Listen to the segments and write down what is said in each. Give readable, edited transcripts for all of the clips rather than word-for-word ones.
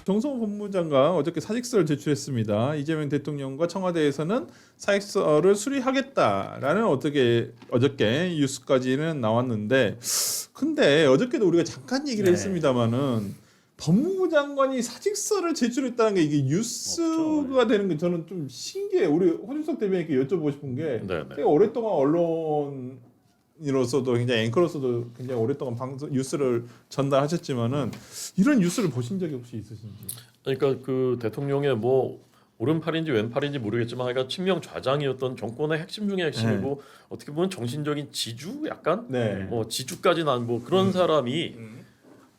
정성호 법무장관 어저께 사직서를 제출했습니다. 이재명 대통령과 청와대에서는 사직서를 수리하겠다라는 어저께 뉴스까지는 나왔는데, 근데 어저께도 우리가 잠깐 얘기를 했습니다마는 법무부 장관이 사직서를 제출했다는 게 이게 뉴스가 되는 게 저는 좀 신기해요. 우리 허준석 대변인께 여쭤보고 싶은 게 되게 오랫동안 언론인으로서도 굉장히 앵커로서도 굉장히 오랫동안 방송 뉴스를 전달하셨지만은 이런 뉴스를 보신 적이 혹시 있으신지? 그러니까 그 대통령의 뭐 오른팔인지 왼팔인지 모르겠지만 그러니까 친명 좌장이었던 정권의 핵심 중에 핵심이고 어떻게 보면 정신적인 지주 약간 뭐 지주까지는 안 뭐 그런 사람이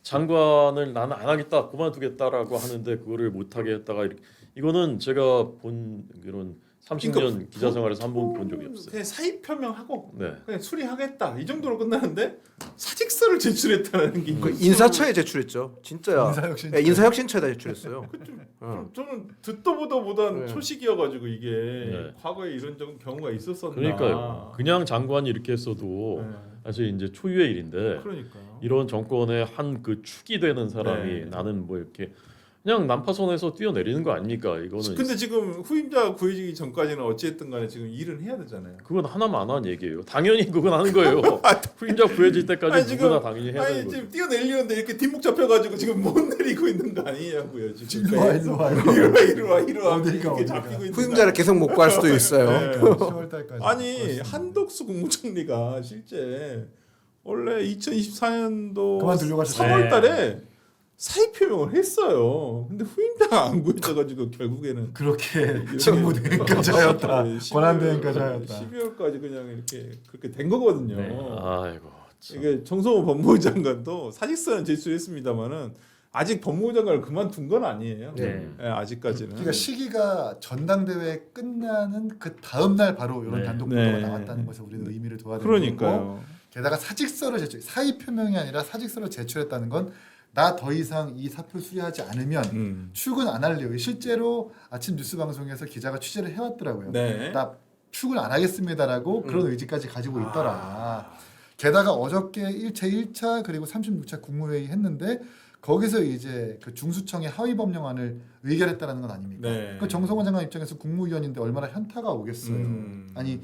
장관을 나는 안 하겠다 그만두겠다라고 하는데 그거를 못하게 했다가 이거는 제가 본 그런 30년 그러니까 기자 생활에서 한 번 본 적이 없어요. 그냥 사의 표명하고 그냥 수리하겠다 이 정도로 끝나는데 사직서를 제출했다는 게 그 인사처에 제출했죠. 진짜야. 인사혁신처에다 제출했어요. 저는 듣도 보도 못한 소식이어가지고 이게 과거에 이런 경우가 있었었나. 그러니까요. 그냥 장관이 이렇게 했어도 사실 이제 초유의 일인데 이런 정권의 한 그 축이 되는 사람이 나는 뭐 이렇게 그냥 난파선에서 뛰어내리는 거 아닙니까? 이거는. 근데 지금 후임자 구해지기 전까지는 어찌했든 간에 지금 일은 해야 되잖아요. 그건 하나만 안 한 얘기예요. 당연히 그건 하는 거예요. 후임자 구해질 때까지 누구나 당연히 해야 되는 거죠. 지금 뛰어내리려는데 이렇게 뒷목 잡혀가지고 지금 못 내리고 있는 거 아니냐고요. 지금 이리 와 이렇게 잡히고 있는. 후임자를 계속 못 구할 수도 있어요. 10월달까지. 아니 한덕수 국무총리가 실제 원래 2024년도 그만두려고 하셨죠. 3월달에 사의 표명을 했어요. 근데 후임자가 안 구해져가지고 결국에는 그렇게 직무대행까지 하였다. 권한대행까지 하였다. 12월까지 그냥 이렇게 그렇게 된 거거든요. 아이고. 참. 이게 정성호 법무부 장관도 사직서는 제출했습니다만은 아직 법무부 장관을 그만둔 건 아니에요. 아직까지는. 그러니까 시기가 전당대회 끝나는 그 다음 날 바로 이런 단독 보도가 나왔다는 것에 우리는 의미를 둬야 되는 거고. 그러니까요. 게다가 사직서를 사의 표명이 아니라 사직서를 제출했다는 건 나 더 이상 이 사표 수리하지 않으면 출근 안 할래요. 실제로 아침 뉴스 방송에서 기자가 취재를 해왔더라고요. 나 출근 안 하겠습니다라고 그런 의지까지 가지고 있더라. 게다가 어저께 제1차 그리고 36차 국무회의 했는데 거기서 이제 그 중수청의 하위 법령안을 의결했다는 건 아닙니까? 그 정성호 장관 입장에서 국무위원인데 얼마나 현타가 오겠어요. 아니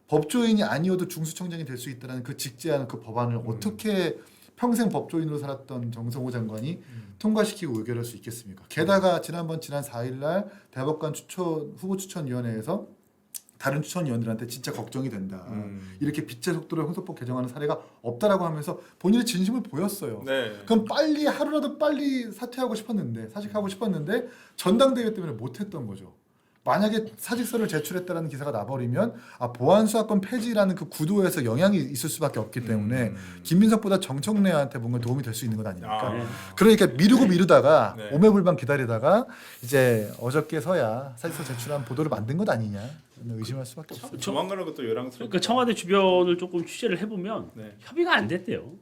법조인이 아니어도 중수청장이 될 수 있다는 그 직제하는 그 법안을 어떻게 평생 법조인으로 살았던 정성호 장관이 통과시키고 의결할 수 있겠습니까? 게다가 지난 4일날 대법관 후보 추천위원회에서 다른 추천위원들한테 진짜 걱정이 된다. 이렇게 빛의 속도로 형사법 개정하는 사례가 없다라고 하면서 본인의 진심을 보였어요. 그럼 빨리 하루라도 빨리 사퇴하고 싶었는데 사직하고 싶었는데 전당대회 때문에 못했던 거죠. 만약에 사직서를 제출했다는 기사가 나버리면 보안수사권 폐지라는 그 구도에서 영향이 있을 수밖에 없기 때문에 김민석보다 정청래한테 뭔가 도움이 될 수 있는 것 아닙니까? 그러니까 미루다가 오매불만 기다리다가 이제 어저께서야 사직서 제출한 보도를 만든 것 아니냐 의심할 수밖에 없어요. 조만간은 것도 요랑스럽고. 그러니까 청와대 주변을 조금 취재를 해보면 협의가 안 됐대요.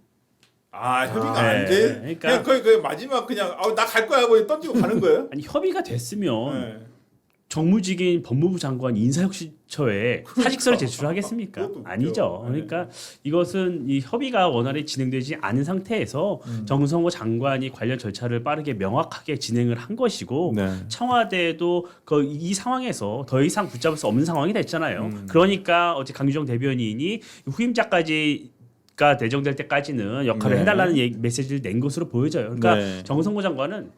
협의가 안 돼? 그러니까 그냥 그 마지막 그냥 나 갈 거야 하고 던지고 가는 거예요? 아니 협의가 됐으면 정무직인 법무부 장관 인사혁신처에 사직서를 제출하겠습니까? 아니죠. 그러니까 이것은 이 협의가 원활히 진행되지 않은 상태에서 정성호 장관이 관련 절차를 빠르게 명확하게 진행을 한 것이고 청와대도 이 상황에서 더 이상 붙잡을 수 없는 상황이 됐잖아요. 그러니까 어제 강규정 대변인이 후임자가 내정될 때까지는 역할을 해달라는 메시지를 낸 것으로 보여져요. 그러니까 정성호 장관은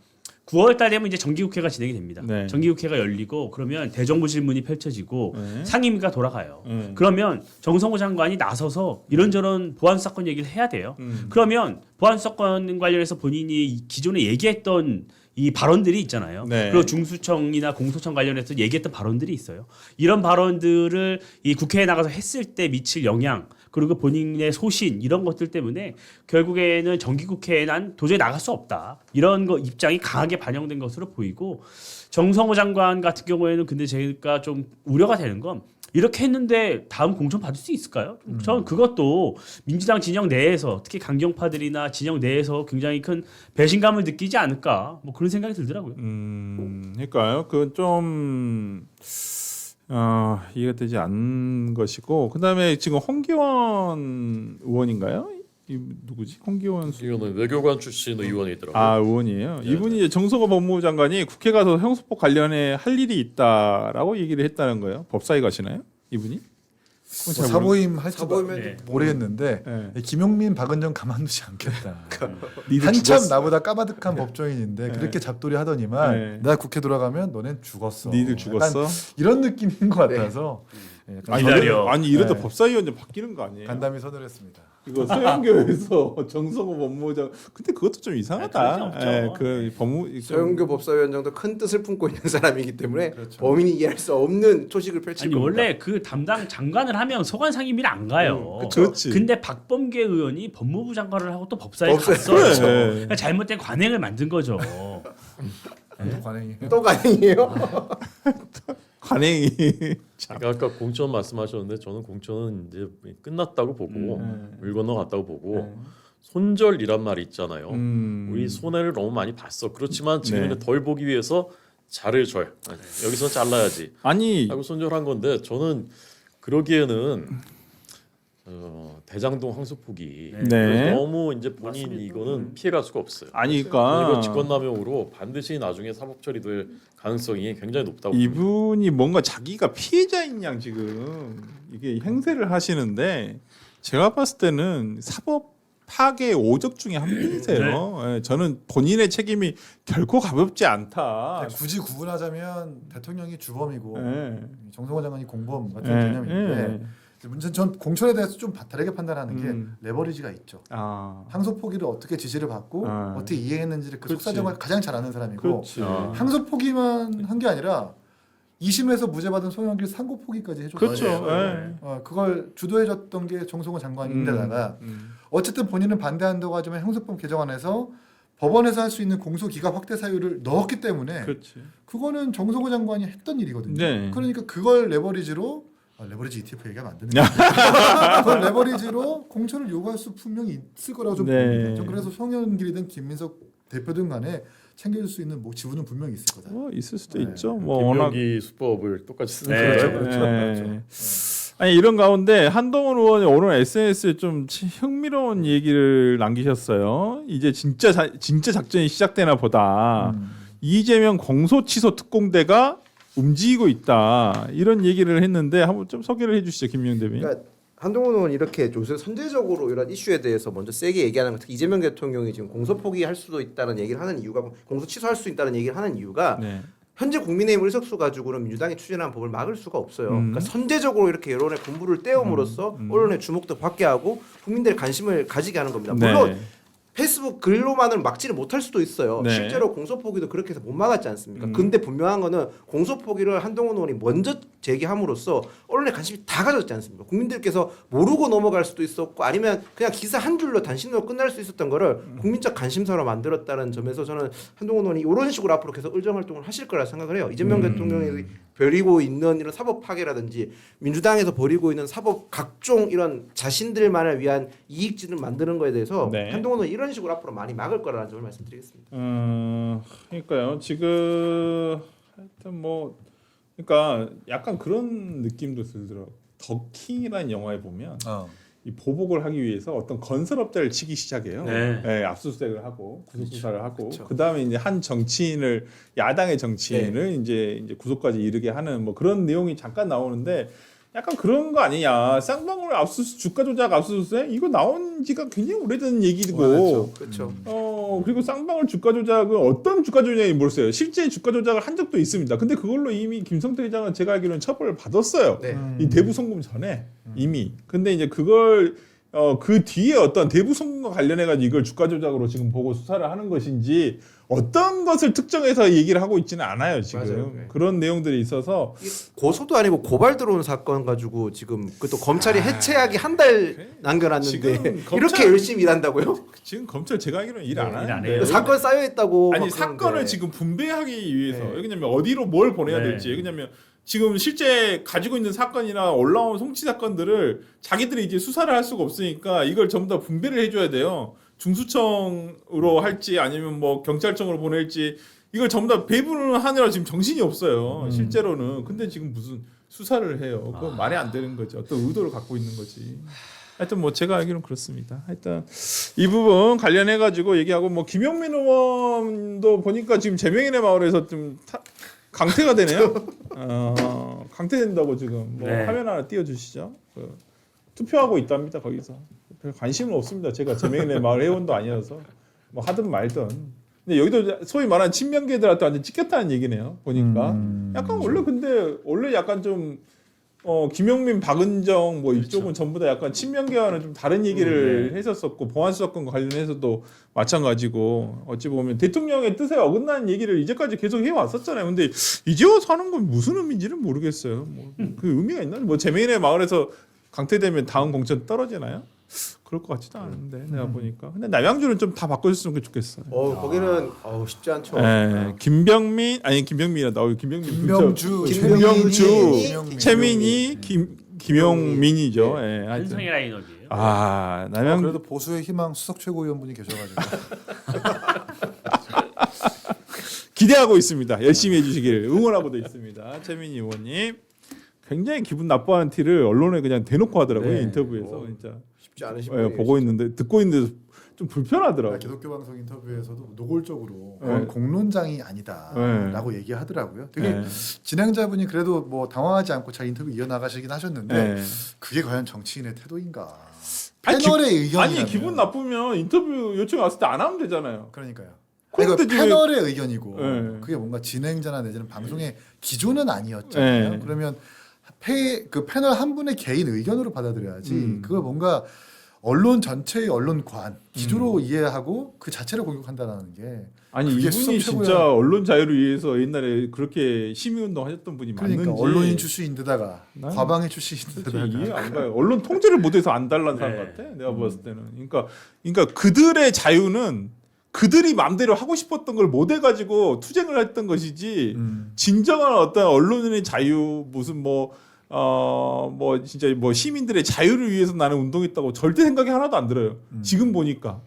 9월 달 되면 이제 정기국회가 진행이 됩니다. 정기국회가 열리고 그러면 대정부 질문이 펼쳐지고 상임위가 돌아가요. 그러면 정성호 장관이 나서서 이런저런 보안수사권 얘기를 해야 돼요. 그러면 보안수사권 관련해서 본인이 기존에 얘기했던 이 발언들이 있잖아요. 그리고 중수청이나 공소청 관련해서 얘기했던 발언들이 있어요. 이런 발언들을 이 국회에 나가서 했을 때 미칠 영향 그리고 본인의 소신 이런 것들 때문에 결국에는 정기국회에 난 도저히 나갈 수 없다. 이런 거 입장이 강하게 반영된 것으로 보이고 정성호 장관 같은 경우에는 근데 제가 좀 우려가 되는 건 이렇게 했는데 다음 공천 받을 수 있을까요? 저는 그것도 민주당 진영 내에서 특히 강경파들이나 진영 내에서 굉장히 큰 배신감을 느끼지 않을까 뭐 그런 생각이 들더라고요. 그러니까요. 그건 좀 이해가 되지 않는 것이고 그다음에 지금 홍기원 의원인가요? 이 누구지? 홍기원 이거는 외교관 출신 의원이더라고요. 아 의원이에요. 네, 이분이 이제 정성호 법무부 장관이 국회 가서 형사법 관련해 할 일이 있다라고 얘기를 했다는 거예요. 법사위 가시나요? 이분이? 그건 잘 사보임 할지 사보임은 네. 모르겠는데 네. 김용민, 박은정 가만두지 않겠다. 니들 한참 죽었어. 나보다 까마득한 법조인인데 그렇게 잡돌이 하더니만 네. 나 국회 돌아가면 너넨 죽었어. 니들 죽었어? 약간 이런 느낌인 것 같아서 예, 약간 기다려. 아니 이러다 네. 법사위원장 바뀌는 거 아니에요? 간담이 서늘했습니다. 이거 서영교에서 정성호 법무부장 근데 그것도 좀 이상하다. 아, 그럴 수 없죠. 예, 그 법무 서영교 법사위원장도 큰 뜻을 품고 있는 사람이기 때문에 그렇죠. 범인이 이해할 수 없는 초식을 펼칠 아니 겁니다. 원래 그 담당 장관을 하면 소관 상임위를 안 가요. 그렇지. 근데 박범계 의원이 법무부 장관을 하고 또 법사에 법사에 갔어요. 그래. 그러니까 잘못된 관행을 만든 거죠. 관행이. 또 가능해요? 관행이 그러니까 아까 공천 말씀하셨는데 저는 공천은 이제 끝났다고 보고 물 건너갔다고 보고 손절이란 말이 있잖아요. 우리 손해를 너무 많이 봤어. 그렇지만 지금은 덜 보기 위해서 잘해줘요. 여기서 잘라야지 아니 하고 손절한 건데 저는 그러기에는 대장동 황소포기 네. 너무 이제 본인 이거는 피해갈 수가 없어요. 아니 이거 그러니까 직권남용으로 반드시 나중에 사법 처리될 가능성이 굉장히 높다고 봅니다. 이분이 뭔가 자기가 피해자인 양 지금 이게 행세를 하시는데 제가 봤을 때는 사법 파괴 오적 중에 한 분이세요. 예, 저는 본인의 책임이 결코 가볍지 않다. 굳이 구분하자면 대통령이 주범이고 예. 정성호 장관이 공범 같은 예, 개념인데 문제는 전 공천에 대해서 좀 다르게 판단하는 게 레버리지가 있죠. 아, 항소 포기를 어떻게 지시를 받고 아. 어떻게 이해했는지를 그 그렇지. 속사정을 가장 잘 아는 사람이고 그렇지. 항소 포기만 한 게 아니라 2심에서 무죄받은 송영길 상고 포기까지 해줬어요. 그렇죠. 예. 그걸 주도해줬던 게 정성호 장관인데다가 어쨌든 본인은 반대한다고 하지만 형사법 개정안에서 법원에서 할 수 있는 공소 기각 확대 사유를 넣었기 때문에 그렇지. 그거는 정성호 장관이 했던 일이거든요. 네. 그러니까 그걸 레버리지로 레버리지 ETF 얘기하면 안 되는 거예요. 그걸 레버리지로 공천을 요구할 수 분명히 있을 거라고 좀 네. 봅니다. 전 그래서 송영길이든 김민석 대표든 간에 챙겨줄 수 있는 지분은 분명히 있을 거다. 뭐 있을 수도 네. 있죠. 뭐 워낙 김명기 수법을 똑같이 쓰는 네. 거죠. 그렇죠. 예. 그렇죠. 아니 이런 가운데 한동훈 의원이 오늘 SNS에 좀 흥미로운 얘기를 남기셨어요. 이제 진짜 작전이 시작되나 보다. 이재명 공소취소 특공대가 움직이고 있다. 이런 얘기를 했는데 한번 좀 소개를 해주시죠, 김명 대변인. 그러니까 한동훈 의원 이렇게 요새 선제적으로 이런 이슈에 대해서 먼저 세게 얘기하는 것, 특히 이재명 대통령이 지금 공소 포기할 수도 있다는 얘기를 하는 이유가 공소 취소할 수 있다는 얘기를 하는 이유가 네. 현재 국민의힘 의석수 가지고는 민주당이 추진한 법을 막을 수가 없어요. 그러니까 선제적으로 이렇게 여론의 군부를 떼움으로써 언론의 주목도 받게 하고 국민들의 관심을 가지게 하는 겁니다. 물론 네. 페이스북 글로만은 막지를 못할 수도 있어요. 네. 실제로 공소 포기도 그렇게 해서 못 막았지 않습니까? 근데 분명한 거는 공소 포기를 한동훈 의원이 먼저 제기함으로써 언론의 관심이 다 가졌지 않습니까? 국민들께서 모르고 넘어갈 수도 있었고 아니면 그냥 기사 한 줄로 단신으로 끝날 수 있었던 거를 국민적 관심사로 만들었다는 점에서 저는 한동훈 의원이 이런 식으로 앞으로 계속 의정 활동을 하실 거라 생각을 해요. 이재명 대통령이 벌이고 있는 이런 사법 파괴라든지 민주당에서 벌이고 있는 사법 각종 이런 자신들만을 위한 이익진을 만드는 거에 대해서 네. 한동훈 의원이 이런 식으로 앞으로 많이 막을 거라는 점을 말씀드리겠습니다. 그러니까요. 지금 하여튼 뭐 그러니까 약간 그런 느낌도 들더라고. 더킹이라는 영화에 보면 이 보복을 하기 위해서 어떤 건설업자를 치기 시작해요. 네. 네, 압수수색을 하고 구속 수사를 하고 그쵸. 그다음에 이제 한 정치인을 야당의 정치인을 이제 구속까지 이르게 하는 뭐 그런 내용이 잠깐 나오는데 약간 그런 거 아니냐. 쌍방울 주가 조작 압수수색 이거 나온 지가 굉장히 오래된 얘기고 그렇죠. 그리고 쌍방울 주가 조작은 어떤 주가 조작인지 모르겠어요. 실제 주가 조작을 한 적도 있습니다. 근데 그걸로 이미 김성태 회장은 제가 알기로는 처벌을 받았어요. 네. 이 대부 송금 전에 이미. 근데 이제 그걸 그 뒤에 어떤 대부 송금과 관련해 가지고 이걸 주가 조작으로 지금 보고 수사를 하는 것인지 어떤 것을 특정해서 얘기를 하고 있지는 않아요 지금. 맞아요. 네. 그런 내용들이 있어서 고소도 아니고 고발 들어온 사건 가지고 지금 그것도 검찰이 해체하기 한 달 남겨놨는데 지금 검찰- 이렇게 열심히 일한다고요? 지금 검찰 제가 알기로는 일 일 안 안 하는데 해요. 사건 쌓여 있다고 아니 막 사건을 그러는데. 지금 분배하기 위해서 네. 왜냐면 어디로 뭘 보내야 네. 될지 왜냐면 지금 실제 가지고 있는 사건이나 올라온 송치 사건들을 자기들이 이제 수사를 할 수가 없으니까 이걸 전부 다 분배를 해줘야 돼요. 중수청으로 할지 아니면 뭐 경찰청으로 보낼지 이걸 전부 다 배분을 하느라 지금 정신이 없어요. 실제로는. 근데 지금 무슨 수사를 해요. 그건 말이 안 되는 거죠. 어떤 의도를 갖고 있는 거지. 하여튼 뭐 제가 알기로는 그렇습니다. 하여튼 이 부분 관련해 가지고 얘기하고 뭐 김용민 의원도 보니까 지금 재명인의 마을에서 좀 강퇴가 되네요. 강퇴된다고 지금 뭐 네. 화면 하나 띄워주시죠. 투표하고 있답니다. 거기서 별 관심은 없습니다. 제가 재명인의 마을 회원도 아니어서 뭐 하든 말든. 근데 여기도 소위 말하는 친명계들한테 완전 찍혔다는 얘기네요. 보니까 약간 원래 약간 좀 김용민, 박은정 뭐 이쪽은 전부 다 약간 친명계와는 좀 다른 얘기를 했었었고 보안수사권 관련해서도 마찬가지고 어찌 보면 대통령의 뜻에 어긋나는 얘기를 이제까지 계속 해왔었잖아요. 근데 이제 와서 하는 건 무슨 의미인지는 모르겠어요. 뭐 그 의미가 있나? 뭐 재명인의 마을에서 강퇴되면 다음 공천 떨어지나요? 그럴 것 같지도 않은데 내가 보니까. 근데 남양주는 좀 다 바꿔줬으면 좋겠어요. 거기는 쉽지 않죠. 김병민이란다. 김명주, 최민희, 김용민이죠. 예, 하여튼. 한성의 라인업이에요. 남양 그래도 보수의 희망 수석 최고위원분이 계셔가지고 기대하고 있습니다. 열심히 해주시길 응원하고도 있습니다. 최민희 의원님 굉장히 기분 나빠하는 티를 언론에 그냥 대놓고 하더라고요. 인터뷰에서 진짜 쉽지 않으신 분이 보고 있는데 듣고 있는데 좀 불편하더라고요. 기독교 방송 인터뷰에서도 노골적으로 네. 공론장이 아니다라고 얘기하더라고요. 되게 진행자분이 그래도 뭐 당황하지 않고 잘 인터뷰 이어나가시긴 하셨는데 그게 과연 정치인의 태도인가? 패널의 의견이 기분 나쁘면 인터뷰 요청 왔을 때 안 하면 되잖아요. 그러니까요. 그런데 이거 패널의 의견이고 네. 그게 뭔가 진행자나 내지는 방송의 기조는 아니었잖아요. 그러면 그 패널 한 분의 개인 의견으로 받아들여야지 그걸 뭔가 언론 전체의 언론관 기조로 이해하고 그 자체를 공격한다는 게 아니 그게 이분이 수석 최고야. 진짜 언론 자유를 위해서 옛날에 그렇게 시민운동 하셨던 분이 그러니까 맞는지 언론인 출신인데다가 난 과방의 출신인데다가 이해 안 가요. 언론 통제를 못해서 안 달란 사람 네. 같아. 내가 봤을 때는. 그러니까 그들의 자유는 그들이 마음대로 하고 싶었던 걸 못 해가지고 투쟁을 했던 것이지 진정한 어떤 언론인의 자유 무슨 뭐 진짜 뭐 시민들의 자유를 위해서 나는 운동했다고 절대 생각이 하나도 안 들어요. 지금 보니까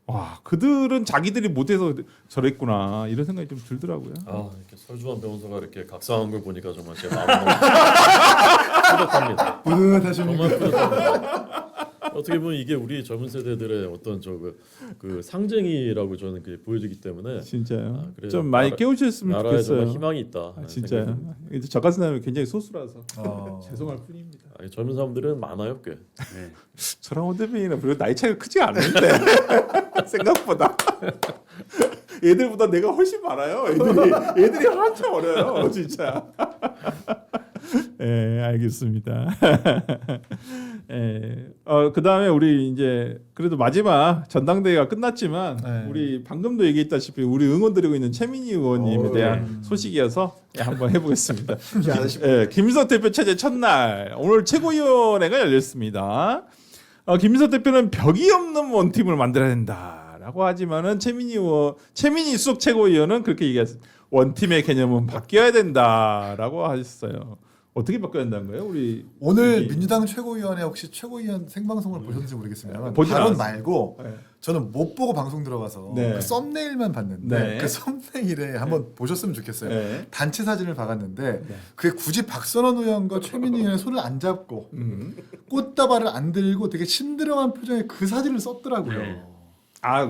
와 그들은 자기들이 못해서 저랬구나 이런 생각이 좀 들더라고요. 이렇게 설주환 변호사가 이렇게 각성한 걸 보니까 정말 제 마음이 너무 뿌듯합니다. 뿌듯하십니까? 정말 뿌듯합니다. 어떻게 보면 이게 우리 젊은 세대들의 어떤 그 상징이라고 저는 그게 보여지기 때문에 진짜요. 그래서 좀 많이 깨우쳤으면 나라에 정말 좋겠어요. 희망이 있다. 진짜요. 저 같은 사람이 굉장히 소수라서 죄송할 뿐입니다. 젊은 사람들은 많아요 꽤. 저랑 호대빈이는 별로 나이 차이가 크지 않은데 생각보다 얘들보다 내가 훨씬 많아요. 얘들이 한참 어려요, 진짜. 알겠습니다. 그 다음에 우리 이제 그래도 마지막 전당대회가 끝났지만 우리 방금도 얘기했다시피 우리 응원드리고 있는 최민희 의원님에 대한 소식이어서 한번 해보겠습니다. 김민석 대표 체제 첫날 오늘 최고위원회가 열렸습니다. 김민석 대표는 벽이 없는 원팀을 만들어야 된다라고 하지만은 최민희 수석 최고위원은 그렇게 얘기했습니다. 원팀의 개념은 바뀌어야 된다라고 하셨어요. 어떻게 바뀌어야 된다는 거예요? 우리 오늘 민주당 최고위원회 혹시 최고위원 생방송을 보셨는지 모르겠습니다만 발언 말고 저는 못 보고 방송 들어가서 그 썸네일만 봤는데 그 썸네일에 한번 보셨으면 좋겠어요. 단체 사진을 박았는데 그게 굳이 박선원 의원과 최민희 의원의 손을 안 잡고 꽃다발을 안 들고 되게 심드렁한 표정의 그 사진을 썼더라고요.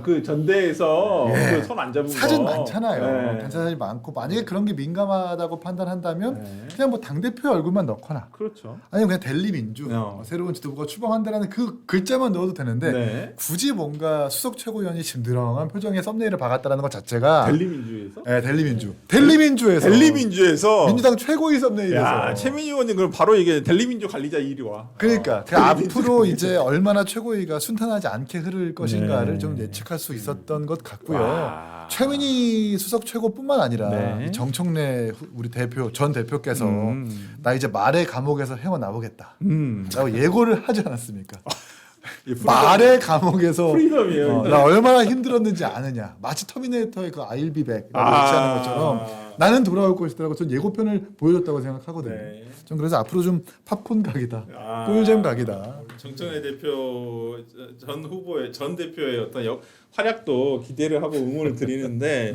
그 전대에서 그 손 안 잡은 사진 거. 많잖아요. 단체 사진 많고 만약에 그런 게 민감하다고 판단한다면 그냥 뭐 당 대표 얼굴만 넣거나, 그렇죠. 아니면 그냥 델리민주 새로운 지도부가 출범한다라는 그 글자만 넣어도 되는데 굳이 뭔가 수석 최고위원이 심드렁한 표정의 썸네일을 박았다라는 것 자체가 델리민주에서? 델리민주에서 민주당 최고위 썸네일에서 최민희 의원님 그럼 바로 이게 델리민주 관리자 이리 와. 그러니까 그 앞으로 이제 얼마나 최고위가 순탄하지 않게 흐를 것인가를 좀 예측할 수 있었던 것 같고요. 최민희 수석 최고뿐만 아니라 이 정청래 우리 전 대표께서 나 이제 말의 감옥에서 헤어나오겠다 라고 예고를 하지 않았습니까? 말의 감옥에서 프리덤이에요. 나 얼마나 힘들었는지 아느냐. 마치 터미네이터의 그 I'll be back 라고 얘기하는 것처럼 나는 돌아올 것이라고 전 예고편을 보여줬다고 생각하거든요. 네. 전 그래서 앞으로 좀 팝콘 각이다, 아, 꿀잼 각이다. 정청래 대표 전 대표의 어떤 활약도 기대를 하고 응원을 드리는데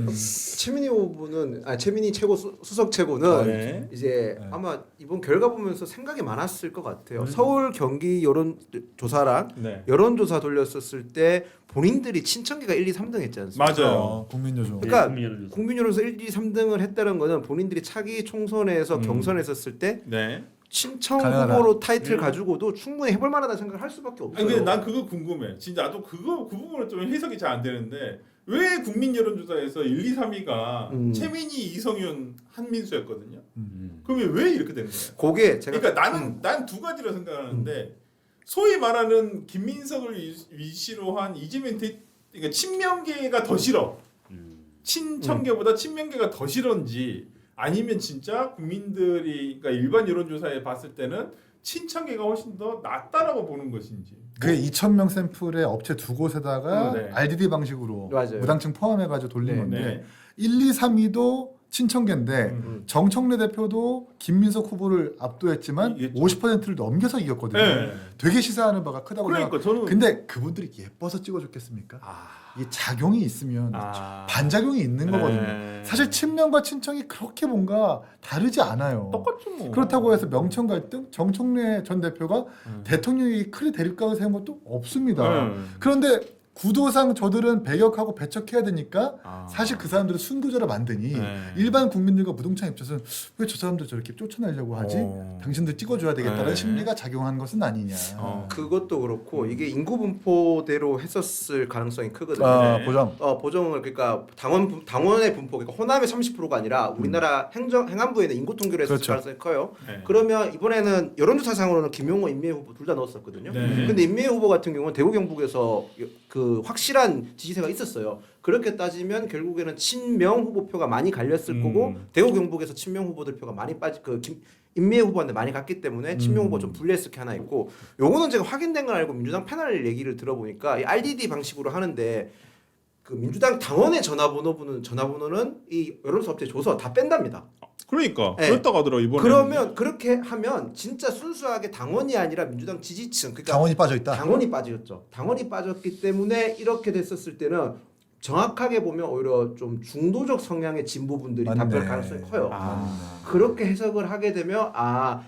최민희 후보는 최민희 최고 수석 최고는 네. 이제 아마 이번 결과 보면서 생각이 많았을 것 같아요. 서울 경기 여론조사랑 네. 여론조사 돌렸었을 때 본인들이 친천계가 1, 2, 3등 했지 않습니까? 맞아요. 국민요즘. 그러니까 네, 국민여론에서 1, 2, 3등을 했다는 거는 본인들이 차기 총선에서 경선했었을 때 네. 친청 가능하다. 후보로 타이틀 가지고도 충분히 해볼 만하다는 생각을 할 수밖에 없어요. 아니 근데 난 그거 궁금해. 진짜 나도 그 부분은 좀 해석이 잘 안 되는데 왜 국민 여론조사에서 1, 2, 3위가 최민희, 이성윤, 한민수였거든요. 그러면 왜 이렇게 되는 거예요? 그게 제가 그러니까 난 두 가지로 생각하는데 소위 말하는 김민석을 위시로 한 이재명 그러니까 친명계가 더 싫어. 친청계보다 친명계가 더 싫은지 아니면 진짜 국민들이 그러니까 일반 여론조사에 봤을 때는 친청계가 훨씬 더 낫다라고 보는 것인지. 그게 2,000명 샘플의 업체 두 곳에다가 네. RDD 방식으로 맞아요. 무당층 포함해가지고 돌린 네. 건데 네. 1, 2, 3위도 친청계인데 정청래 대표도 김민석 후보를 압도했지만 이겼죠. 50%를 넘겨서 이겼거든요. 네. 되게 시사하는 바가 크다고 그러니까 저는 근데 그분들이 예뻐서 찍어줬겠습니까? 이게 작용이 있으면 반작용이 있는 거거든요. 네. 사실 친명과 친청이 그렇게 뭔가 다르지 않아요. 똑같죠 뭐. 그렇다고 해서 명청 갈등, 정청래 전 대표가 대통령이 크게 대립각을 세운 것도 없습니다. 그런데 구도상 저들은 배격하고 배척해야 되니까 사실 그 사람들은 순교자를 만드니 일반 국민들과 무동층 입장에서는 왜 저 사람들 저렇게 쫓아내려고 하지? 당신들 찍어줘야 되겠다는 심리가 작용한 것은 아니냐. 그것도 그렇고 이게 인구 분포대로 했었을 가능성이 크거든요. 네. 보장. 보정을 그러니까 당원의 분포 그러니까 호남의 30%가 아니라 우리나라 행안부에는 인구 통계로 했을 그렇죠. 가능성이 커요. 네. 그러면 이번에는 여론조사상으로는 김용호, 임미애 후보 둘 다 넣었었거든요. 네. 근데 임미애 후보 같은 경우는 대구 경북에서 그 확실한 지지세가 있었어요. 그렇게 따지면 결국에는 친명 후보표가 많이 갈렸을 거고 대구 경북에서 친명 후보들 표가 많이 임미애 후보한테 많이 갔기 때문에 친명 후보 좀 불리했을 게 하나 있고 요거는 제가 확인된 걸 알고 민주당 패널 얘기를 들어보니까 이 RDD 방식으로 하는데 그 민주당 당원의 전화번호는 이 여론조사 업체 줘서 다 뺀답니다. 그러니까 네. 그렇다고 하더라고 이번에. 그러면 그렇게 하면 진짜 순수하게 당원이 아니라 민주당 지지층 그러니까 당원이 빠져 있다. 당원이 빠졌죠. 당원이 빠졌기 때문에 이렇게 됐었을 때는 정확하게 보면 오히려 좀 중도적 성향의 진보분들이 맞네. 답변할 가능성이 커요. 그렇게 해석을 하게 되면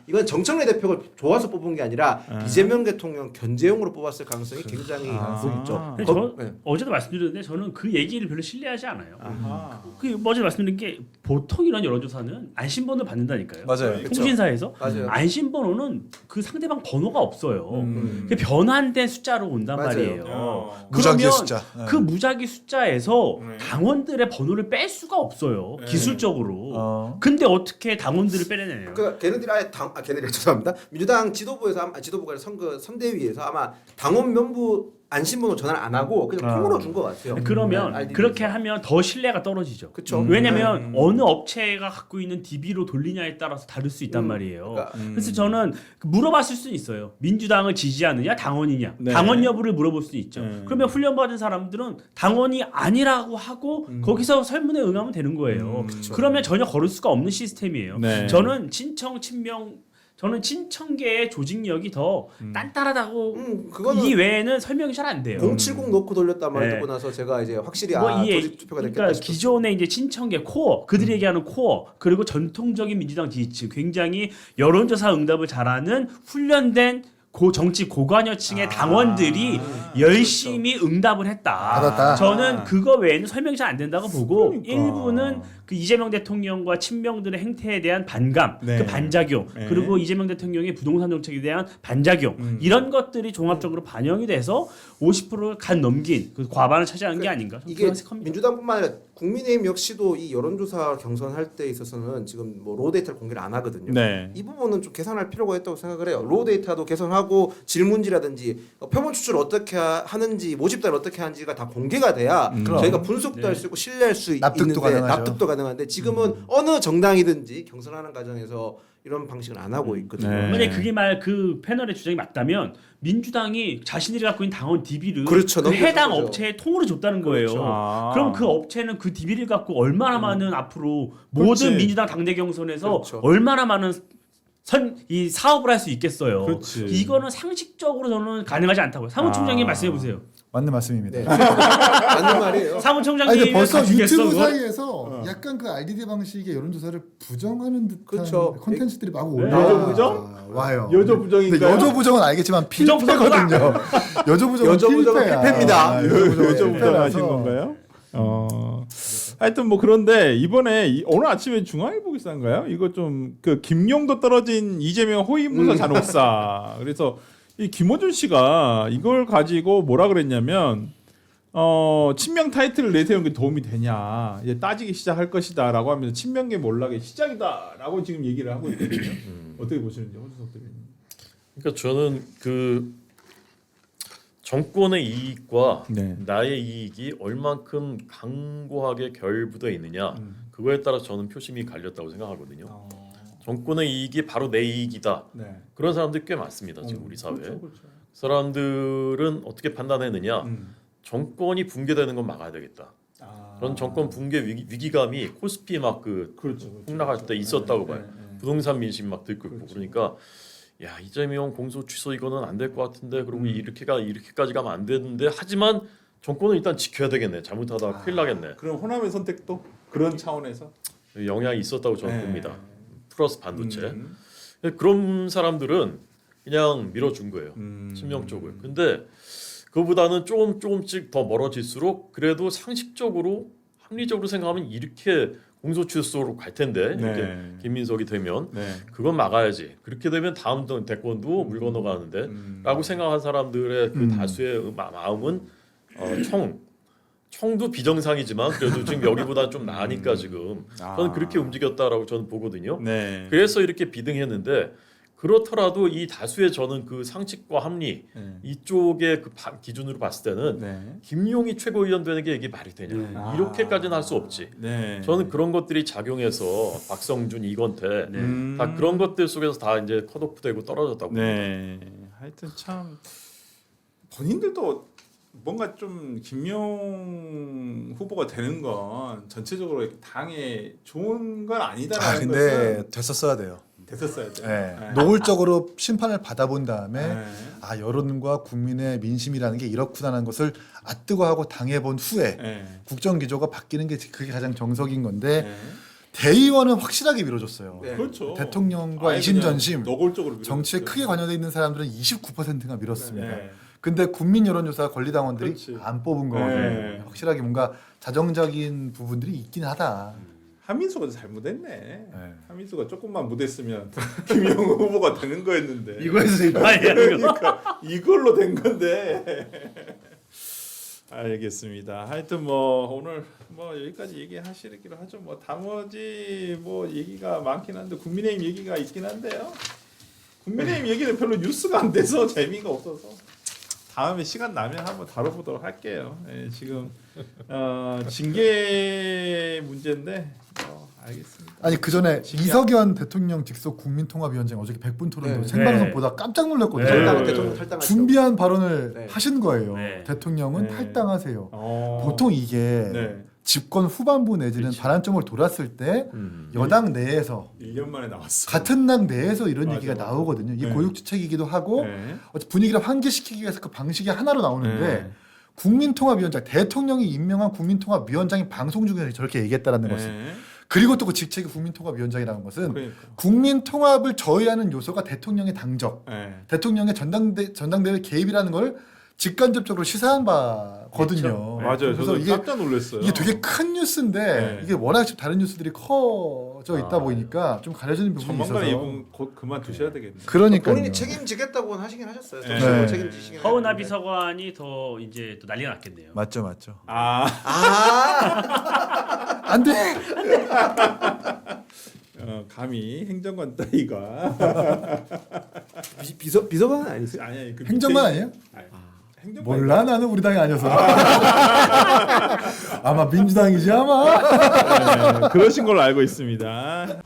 이건 정청래 대표가 좋아서 뽑은 게 아니라 이재명 대통령 견제용으로 뽑았을 가능성이 굉장히 있죠. 근데 저 어제도 말씀드렸는데 저는 그 얘기를 별로 신뢰하지 않아요. 어제 말씀드린 게 보통 이런 여론조사는 안심번호를 받는다니까요. 맞아요. 통신사에서 맞아요. 안심번호는 그 상대방 번호가 없어요. 그게 변환된 숫자로 온단 맞아요. 말이에요. 무작위 그러면 숫자. 그 무작위 숫자에서 네. 당원들의 번호를 뺄 수가 없어요. 네. 기술적으로. 근데 어떻게 당원들을 빼내네요? 그러니까 걔네들이 걔네들 죄송합니다. 민주당 지도부가 아니라 선대위에서 아마 당원 명부 안심번호 전화를 안 하고 그냥 콩으로 준 것 같아요. 그러면 RDD 에서. 그렇게 하면 더 신뢰가 떨어지죠. 그쵸. 왜냐면 어느 업체가 갖고 있는 DB로 돌리냐에 따라서 다를 수 있단 말이에요. 그러니까, 그래서 저는 물어봤을 수는 있어요. 민주당을 지지하느냐 당원이냐. 네. 당원 여부를 물어볼 수 있죠. 네. 그러면 훈련받은 사람들은 당원이 아니라고 하고 거기서 설문에 응하면 되는 거예요. 그러면 전혀 걸을 수가 없는 시스템이에요. 네. 저는 저는 친청계의 조직력이 더 단단하다고 그거는 이 외에는 설명이 잘 안 돼요. 070 놓고 돌렸단 말 네. 듣고 나서 제가 이제 확실히 이 조직 투표가 됐겠다 그러니까 싶었어요. 기존의 이제 친청계 코어 그들이 얘기하는 코어 그리고 전통적인 민주당 지지층 굉장히 여론조사 응답을 잘하는 훈련된 정치 고관여층의 당원들이 열심히 응답을 했다. 받았다. 저는 그거 외에는 설명이 잘 안 된다고 보고 그러니까. 일부는 그 이재명 대통령과 친명들의 행태에 대한 반감, 네. 그 반작용, 네. 그리고 이재명 대통령의 부동산 정책에 대한 반작용 이런 것들이 종합적으로 반영이 돼서 50%를 간 넘긴 그 과반을 차지한 게 아닌가? 저는 이게 그런 생각합니다. 민주당뿐만 아니라 국민의힘 역시도 이 여론조사 경선할 때 있어서는 지금 뭐 로우 데이터를 공개를 안 하거든요. 네. 이 부분은 좀 개선할 필요가 있다고 생각을 해요. 로우 데이터도 개선하고 질문지라든지 표본 추출 어떻게 하는지 모집단을 어떻게 하는지가 다 공개가 돼야 저희가 분석도 할 수 있고 신뢰할 수 납득도 있는데 가능하죠. 납득도 가능한데 지금은 어느 정당이든지 경선하는 과정에서 이런 방식을 안 하고 있거든요. 네. 만약에 그게 그 패널의 주장이 맞다면 민주당이 자신들이 갖고 있는 당원 DB를 그렇죠. 그 해당 거죠. 업체에 통으로 줬다는 거예요. 그렇죠. 그럼 그 업체는 그 DB를 갖고 얼마나 많은 앞으로 모든 그렇지. 민주당 당내 경선에서 그렇죠. 얼마나 많은 이 사업을 할 수 있겠어요. 그렇지. 이거는 상식적으로 저는 가능하지 않다고요. 사무총장님 말씀해 보세요. 맞는 말씀입니다. 네. 맞는 말이에요. 아니 사무총장님 근데 벌써 유튜브 사이에서 약간 그 RDD 방식의 여론조사를 부정하는 듯한 그렇죠. 콘텐츠들이 막 네. 와요. 여조 부정인가요? 근데 여조 부정은 알겠지만 필패거든요. 여조 부정은 필패입니다. 여조 부정하신 건가요? 하여튼 뭐 그런데 이번에 오늘 아침에 중앙일보기사인가요? 이거 좀 그 김용도 떨어진 이재명 호위무사 잔혹사. 그래서 이 김어준 씨가 이걸 가지고 뭐라 그랬냐면 친명 타이틀을 내세우는 게 도움이 되냐 이제 따지기 시작할 것이다라고 하면서 친명계 몰락의 시작이다라고 지금 얘기를 하고 있거든요. 어떻게 보시는지 허주석 대변인. 그러니까 저는 그 정권의 이익과 네. 나의 이익이 얼만큼 강고하게 결부되어 있느냐 그거에 따라 저는 표심이 갈렸다고 생각하거든요. 정권의 이익이 바로 내 이익이다. 네. 그런 사람들이 꽤 많습니다. 지금 우리 사회에. 그렇죠, 그렇죠. 사람들은 어떻게 판단했느냐. 정권이 붕괴되는 건 막아야 되겠다. 그런 정권 붕괴 위기감이 코스피 막 그 그렇죠. 폭락할 때 있었다고 봐요. 네. 부동산 민심 막 들고 있고 그렇죠. 그러니까 야 이재명 공소 취소 이거는 안 될 것 같은데 그리고 이렇게까지 가면 안 되는데 하지만 정권은 일단 지켜야 되겠네. 잘못하다가 큰일 나겠네. 그럼 호남의 선택도 그런 차원에서 영향이 있었다고 저는 네. 봅니다. 플러스 반도체. 그런 사람들은 그냥 밀어준 거예요. 친명 쪽을. 근데 그거보다는 조금씩 더 멀어질수록 그래도 상식적으로 합리적으로 생각하면 이렇게 공소취소로 갈 텐데 이렇게 네. 김민석이 되면 네. 그건 막아야지. 그렇게 되면 다음 대권도 물 건너가는데 라고 생각한 사람들의 그 다수의 마음은 청도 비정상이지만 그래도 지금 여기보다 좀 나으니까 지금 저는 그렇게 움직였다라고 저는 보거든요. 네. 그래서 이렇게 비등했는데 그렇더라도 이 다수의 저는 그 상식과 합리 네. 이쪽의 그 기준으로 봤을 때는 네. 김용이 최고위원 되는 게 이게 말이 되냐 이렇게까지는 할 수 없지. 네. 저는 그런 것들이 작용해서 박성준, 이건태 다 그런 것들 속에서 다 이제 컷오프되고 떨어졌다고. 네. 하여튼 참 본인들도 뭔가 좀 김용 후보가 되는 건 전체적으로 이렇게 당에 좋은 건 아니다라는 근데 것은 됐었어야 돼요. 됐었어야 돼요. 네. 노골적으로 심판을 받아본 다음에 네. 아 여론과 국민의 민심이라는 게 이렇구나라는 것을 아뜨거하고 당해본 후에 네. 국정 기조가 바뀌는 게 그게 가장 정석인 건데 네. 대의원은 확실하게 밀어줬어요. 네. 그렇죠. 대통령과 아예 이심전심 그냥 노골적으로 정치에 밀어줬죠. 크게 관여돼 있는 사람들은 29%가 밀었습니다. 네. 근데 국민 여론조사 권리당원들이 그렇지. 안 뽑은 거거든요. 네. 확실하게 뭔가 자정적인 부분들이 있긴 하다. 한민수가 잘못했네. 네. 한민수가 조금만 못했으면 김용 후보가 되는 거였는데. 이거에서 이거 그러니까 이걸로 된 건데. 알겠습니다. 하여튼 뭐 오늘 뭐 여기까지 얘기하시기로 하죠. 뭐 나머지 뭐 얘기가 많긴 한데 국민의힘 얘기가 있긴 한데요. 국민의힘 얘기는 별로 뉴스가 안 돼서 재미가 없어서 다음에 시간 나면 한번 다뤄보도록 할게요. 예, 지금 징계 문제인데 알겠습니다. 아니 그 전에 신기하- 이석연 대통령 직속 국민통합위원장 어저께 100분 토론도 네. 생방송 네. 보다 깜짝 놀랐거든요. 네. 탈당 대통령 탈당하죠. 준비한 발언을 네. 하신 거예요. 네. 대통령은 네. 탈당하세요. 어. 보통 이게 네. 집권 후반부 내지는 그치. 반환점을 돌았을 때 음. 여당 내에서 1년 만에 나왔어. 같은 당 내에서 이런 맞아, 얘기가 맞아. 나오거든요. 이게 네. 고육지책이기도 하고 네. 분위기를 환기시키기 위해서 그 방식이 하나로 나오는데 네. 국민통합위원장 대통령이 임명한 국민통합위원장이 방송 중에서 저렇게 얘기했다라는 것은 네. 그리고 또 그 직책이 국민통합위원장이라는 것은 그러니까. 국민통합을 저해하는 요소가 대통령의 당적, 네. 대통령의 전당대회 개입이라는 걸 직간접적으로 시사한 바거든요. 맞아요. 그래서 저도 이게 깜짝 놀랐어요. 되게 큰 뉴스인데 네. 이게 워낙 지금 다른 뉴스들이 커져 있다 보니까 좀 가려지는 부분이 있어서 전망관에 이분 곧 그만 두셔야 되겠네요. 그러니까요. 본인이 책임지겠다고는 하시긴 하셨어요. 네. 정식으로 네. 책임지시긴 허은하 했는데. 비서관이 더 이제 또 난리가 났겠네요. 맞죠, 맞죠. 아, 안 돼. 감히 행정관 따위가 비서관은 아니세요? 아니야. 그 행정관 밑에- 아니에요? 아니, 행정관 몰라 나는 우리 당이 아니어서. 아마 민주당이지 아마. 네, 그러신 걸로 알고 있습니다.